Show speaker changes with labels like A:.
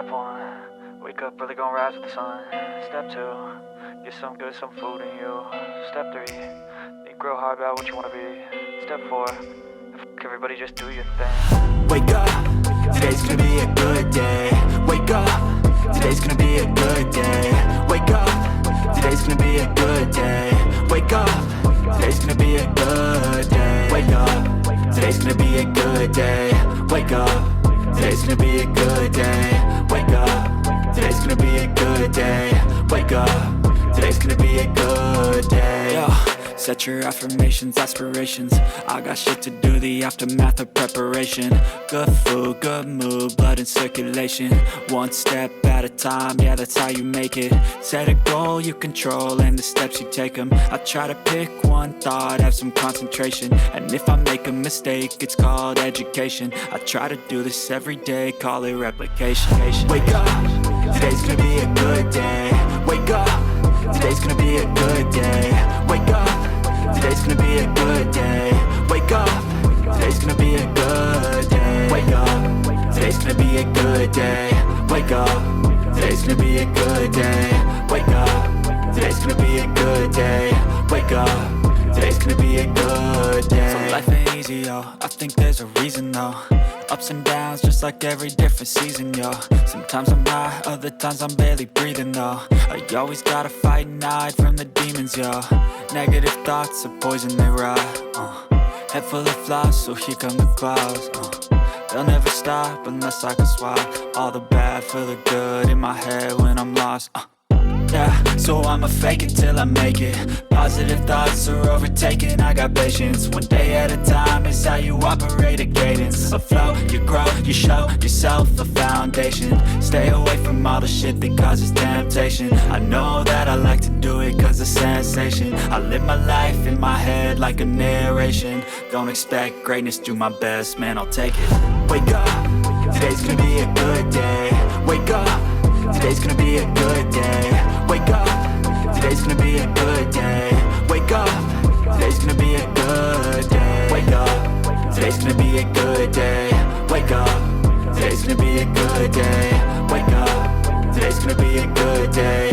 A: Step 1, wake up early, gonna rise with the sun. Step 2, get some good, some food in you. Step 3, think real hard about what you wanna be. Step 4, fuck everybody, just do your thing.
B: Wake up, today's gonna be a good day. Wake up, today's gonna be a good day. Wake up, today's gonna be a good day. Wake up, today's gonna be a good day. Wake up, today's gonna be a good day. Wake up, today's gonna be a good day. Wake up, today's gonna be a good day. Wake up, today's gonna be a good day. Yo, set your affirmations, aspirations. I got shit to do, the aftermath of preparation. Good food, good mood, blood in circulation. One step at a time, yeah, that's how you make it. Set a goal you control and the steps you take them. I try to pick one thought, have some concentration. And if I make a mistake, it's called education. I try to do this every day, call it replication. Wake up, today's gonna be a good day. Wake up, today's gonna be a good day. Wake up, today's gonna be a good day. Wake up, today's gonna be a good day. Wake up, today's gonna be a good day. Wake up, today's gonna be a good day. Wake up, today's gonna be a good day. Wake up, today's gonna be a good day. So life ain't easy, yo, I think there's a reason though. Ups and downs, just like every different season, yo. Sometimes I'm high, other times I'm barely breathing, though. I always gotta fight and hide from the demons, yo. Negative thoughts are poison, they rot. Head full of flies, so here come the clouds. They'll never stop unless I can swap all the bad for the good in my head when I'm lost. Yeah, so I'ma fake it till I make it. Positive thoughts are overtaken, I got patience. One day at a time is how you operate a cadence. A flow, you grow, you show yourself a foundation. Stay away from all the shit that causes temptation. I know that I like to do it cause it's sensation. I live my life in my head like a narration. Don't expect greatness, do my best, man, I'll take it. Wake up, today's gonna be a good day. Wake up, today's gonna be a good day. Wake up, today's gonna be a good day. Wake up, today's gonna be a good day. Wake up, today's gonna be a good day. Wake up, today's gonna be a good day. Wake up, today's gonna be a good day.